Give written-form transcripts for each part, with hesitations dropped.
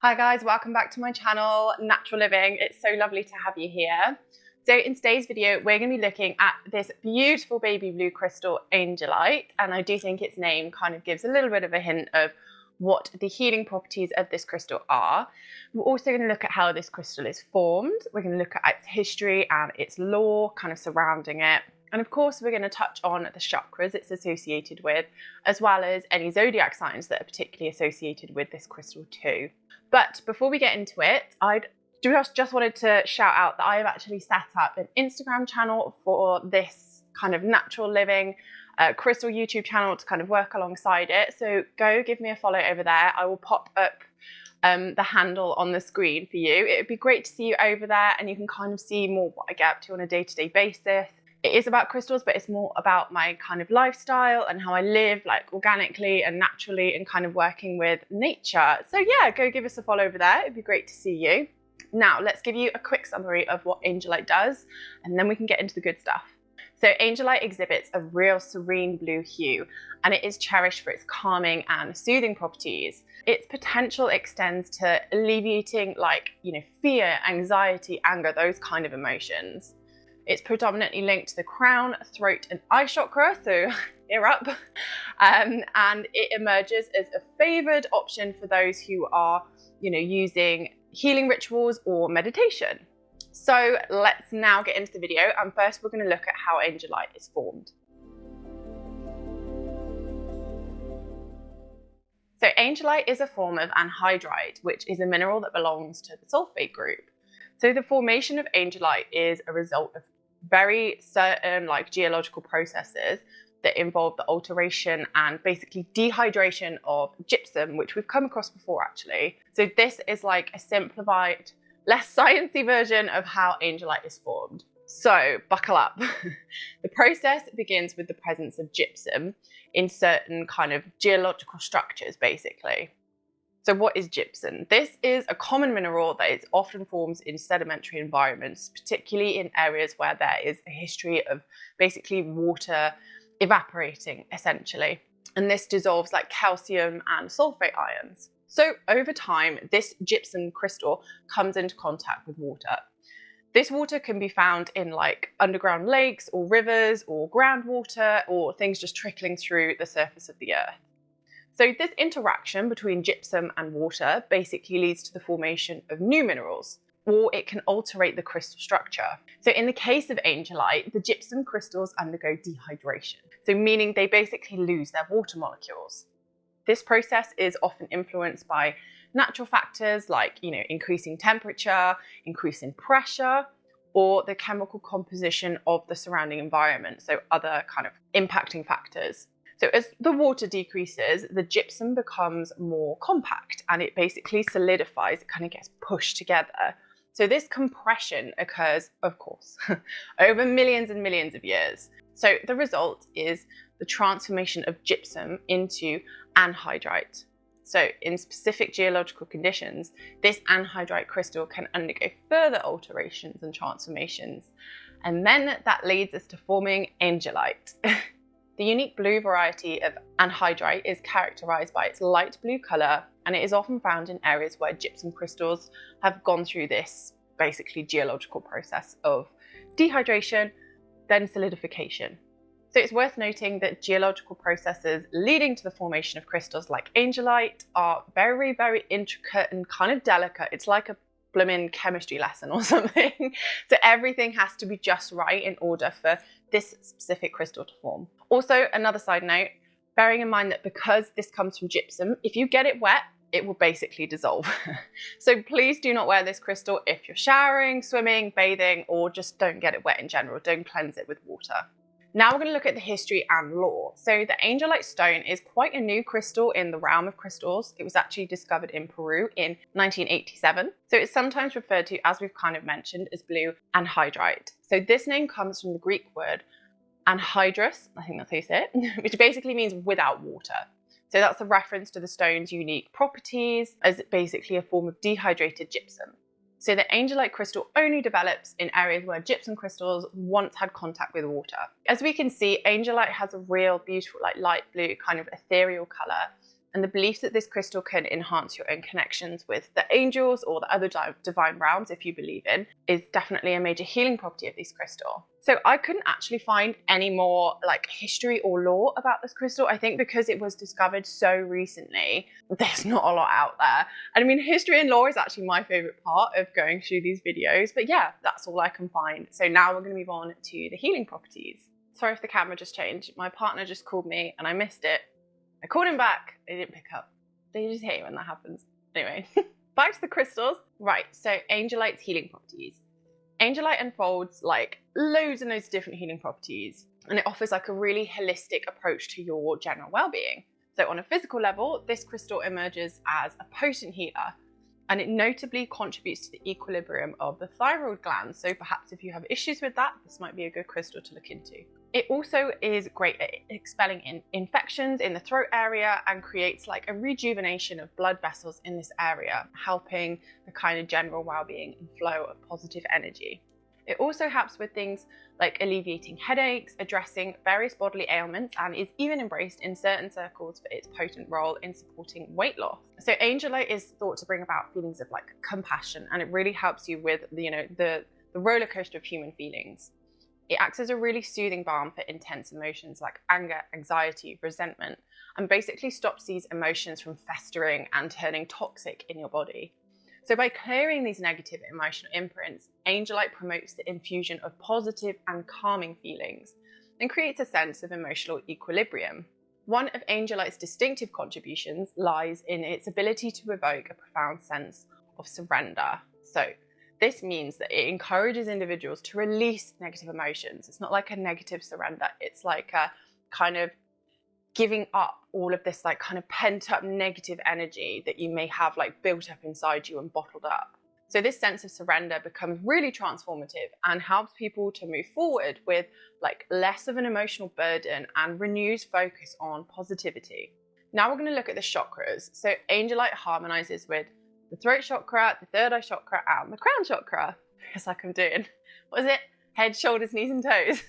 Hi guys, welcome back to my channel, Natural Living. It's so lovely to have you here. So in today's video, we're going to be looking at this beautiful baby blue crystal, Angelite, and I do think its name kind of gives a little bit of a hint of what the healing properties of this crystal are. We're also going to look at how this crystal is formed. We're going to look at its history and its lore kind of surrounding it. And of course, we're going to touch on the chakras it's associated with, as well as any zodiac signs that are particularly associated with this crystal too. But before we get into it, I just wanted to shout out that I have actually set up an Instagram channel for this kind of natural living crystal YouTube channel to kind of work alongside it. So go give me a follow over there. I will pop up the handle on the screen for you. It would be great to see you over there, and you can kind of see more what I get up to on a day-to-day basis. It is about crystals, but it's more about my kind of lifestyle and how I live, like organically and naturally, and kind of working with nature. So yeah, go give us a follow over there. It'd be great to see you. Now, let's give you a quick summary of what Angelite does, and then we can get into the good stuff. So Angelite exhibits a real serene blue hue, and it is cherished for its calming and soothing properties. Its potential extends to alleviating, like, fear, anxiety, anger, those kind of emotions. It's predominantly linked to the crown, throat, and eye chakra, so ear up. And it emerges as a favored option for those who are, using healing rituals or meditation. So let's now get into the video. And first, we're going to look at how Angelite is formed. So Angelite is a form of anhydrite, which is a mineral that belongs to the sulfate group. So the formation of Angelite is a result of very certain geological processes that involve the alteration and basically dehydration of gypsum, which we've come across before actually. So this is like a simplified, less sciencey version of how Angelite is formed. So buckle up. The process begins with the presence of gypsum in certain kind of geological structures basically. So what is gypsum? This is a common mineral that is often formed in sedimentary environments, particularly in areas where there is a history of basically water evaporating essentially. And this dissolves like calcium and sulfate ions. So over time, this gypsum crystal comes into contact with water. This water can be found in like underground lakes or rivers or groundwater or things just trickling through the surface of the earth. So this interaction between gypsum and water basically leads to the formation of new minerals, or it can alterate the crystal structure. So in the case of Angelite, the gypsum crystals undergo dehydration, so meaning they basically lose their water molecules. This process is often influenced by natural factors like, increasing temperature, increasing pressure, or the chemical composition of the surrounding environment, so other kind of impacting factors. So as the water decreases, the gypsum becomes more compact and it basically solidifies, it kind of gets pushed together. So this compression occurs, of course, over millions and millions of years. So the result is the transformation of gypsum into anhydrite. So in specific geological conditions, this anhydrite crystal can undergo further alterations and transformations. And then that leads us to forming Angelite. The unique blue variety of anhydrite is characterized by its light blue color, and it is often found in areas where gypsum crystals have gone through this basically geological process of dehydration, then solidification. So it's worth noting that geological processes leading to the formation of crystals like Angelite are very, very intricate and kind of delicate. It's like a blooming chemistry lesson or something. So everything has to be just right in order for this specific crystal to form. Also, another side note, bearing in mind that because this comes from gypsum, if you get it wet, it will basically dissolve. So please do not wear this crystal if you're showering, swimming, bathing, or just don't get it wet in general. Don't cleanse it with water. Now we're going to look at the history and lore. So the Angelite stone is quite a new crystal in the realm of crystals. It was actually discovered in Peru in 1987. So it's sometimes referred to, as we've kind of mentioned, as blue anhydrite. So this name comes from the Greek word anhydrous, I think that's how you say it, which basically means without water. So that's a reference to the stone's unique properties as basically a form of dehydrated gypsum. So the Angelite crystal only develops in areas where gypsum crystals once had contact with water. As we can see, Angelite has a real beautiful, light blue kind of ethereal color, And the belief that this crystal can enhance your own connections with the angels or the other divine realms, if you believe in, is definitely a major healing property of this crystal. So I couldn't actually find any more like history or lore about this crystal. I think because it was discovered so recently, there's not a lot out there. And I mean, history and lore is actually my favorite part of going through these videos. But yeah, that's all I can find. So now we're going to move on to the healing properties. Sorry if the camera just changed. My partner just called me and I missed it. I called him back, they didn't pick up. They just hate when that happens. Anyway, back to the crystals. Right, so Angelite's healing properties. Angelite unfolds like loads and loads of different healing properties, and it offers like a really holistic approach to your general well-being. So on a physical level, this crystal emerges as a potent healer, and it notably contributes to the equilibrium of the thyroid gland. So perhaps if you have issues with that, this might be a good crystal to look into. It also is great at expelling infections in the throat area and creates like a rejuvenation of blood vessels in this area, helping the kind of general well-being and flow of positive energy. It also helps with things like alleviating headaches, addressing various bodily ailments, and is even embraced in certain circles for its potent role in supporting weight loss. So Angelite is thought to bring about feelings of like compassion, and it really helps you with the roller coaster of human feelings. It acts as a really soothing balm for intense emotions like anger, anxiety, resentment, and basically stops these emotions from festering and turning toxic in your body. So by clearing these negative emotional imprints, Angelite promotes the infusion of positive and calming feelings and creates a sense of emotional equilibrium. One of Angelite's distinctive contributions lies in its ability to evoke a profound sense of surrender. So this means that it encourages individuals to release negative emotions. It's not like a negative surrender. It's like a kind of giving up all of this like kind of pent up negative energy that you may have like built up inside you and bottled up. So this sense of surrender becomes really transformative and helps people to move forward with like less of an emotional burden and renews focus on positivity. Now we're going to look at the chakras. So Angelite harmonizes with the throat chakra, the third eye chakra, and the crown chakra. It's like I'm doing, what is it? Head, shoulders, knees, and toes.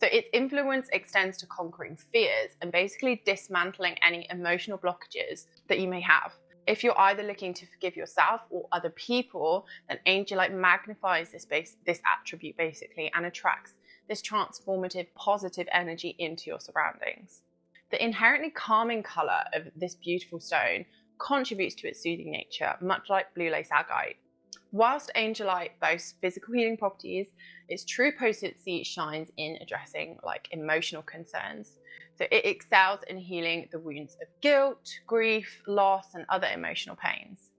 So its influence extends to conquering fears and basically dismantling any emotional blockages that you may have. If you're either looking to forgive yourself or other people, then Angelite magnifies this attribute basically and attracts this transformative, positive energy into your surroundings. The inherently calming color of this beautiful stone contributes to its soothing nature, much like blue lace agate. Whilst Angelite boasts physical healing properties, its true potency shines in addressing like emotional concerns. So it excels in healing the wounds of guilt, grief, loss, and other emotional pains.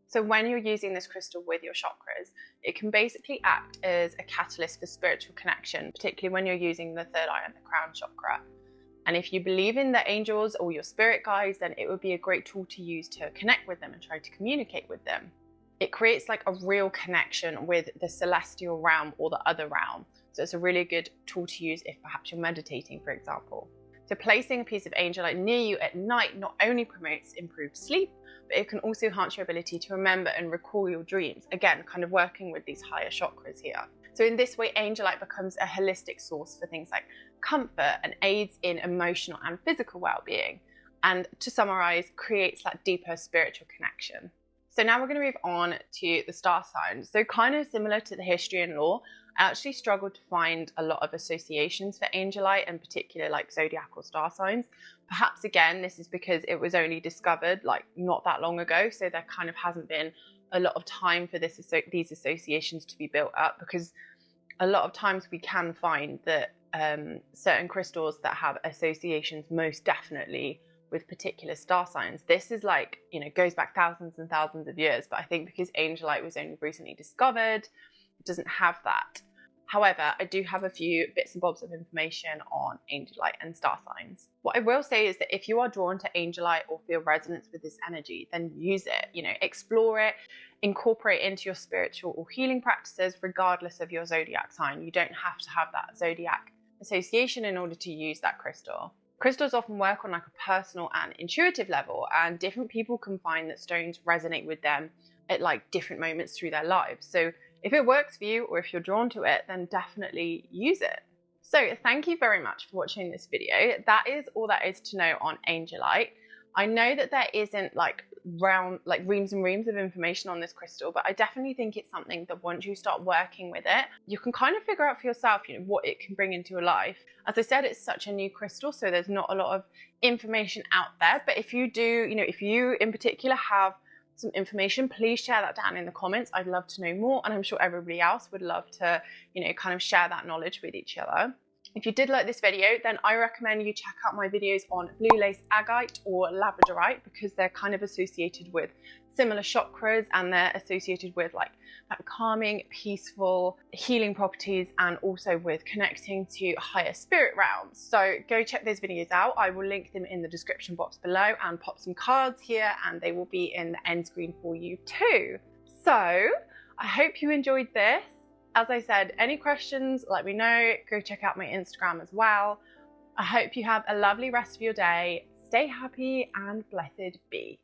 So when you're using this crystal with your chakras, it can basically act as a catalyst for spiritual connection, particularly when you're using the third eye and the crown chakra. And if you believe in the angels or your spirit guides, then it would be a great tool to use to connect with them and try to communicate with them. It creates like a real connection with the celestial realm or the other realm. So it's a really good tool to use if perhaps you're meditating, for example. So placing a piece of Angelite near you at night not only promotes improved sleep, but it can also enhance your ability to remember and recall your dreams. Again, kind of working with these higher chakras here. So in this way, Angelite becomes a holistic source for things like comfort and aids in emotional and physical well-being. And to summarize, creates that deeper spiritual connection. So now we're going to move on to the star signs. So kind of similar to the history and lore, I actually struggled to find a lot of associations for Angelite, in particular like Zodiac or star signs. Perhaps again, this is because it was only discovered like not that long ago. So there kind of hasn't been a lot of time for these associations to be built up, because a lot of times we can find that certain crystals that have associations most definitely with particular star signs. This is like, goes back thousands and thousands of years, but I think because Angelite was only recently discovered, it doesn't have that. However, I do have a few bits and bobs of information on Angelite and star signs. What I will say is that if you are drawn to Angelite or feel resonance with this energy, then use it, explore it, incorporate it into your spiritual or healing practices, regardless of your zodiac sign. You don't have to have that zodiac association in order to use that crystal. Crystals often work on like a personal and intuitive level, and different people can find that stones resonate with them at like different moments through their lives. So if it works for you, or if you're drawn to it, then definitely use it. So thank you very much for watching this video. That is all that is to know on Angelite. I know that there isn't like reams and reams of information on this crystal, but I definitely think it's something that once you start working with it, you can kind of figure out for yourself, what it can bring into your life. As I said, it's such a new crystal, so there's not a lot of information out there. But if you do, if you in particular have some information, please share that down in the comments. I'd love to know more, and I'm sure everybody else would love to, kind of share that knowledge with each other. If you did like this video, then I recommend you check out my videos on blue lace agate or labradorite, because they're kind of associated with similar chakras, and they're associated with like that calming, peaceful, healing properties, and also with connecting to higher spirit realms. So go check those videos out. I will link them in the description box below and pop some cards here, and they will be in the end screen for you too. So I hope you enjoyed this. As I said, any questions, let me know. Go check out my Instagram as well. I hope you have a lovely rest of your day. Stay happy and blessed be.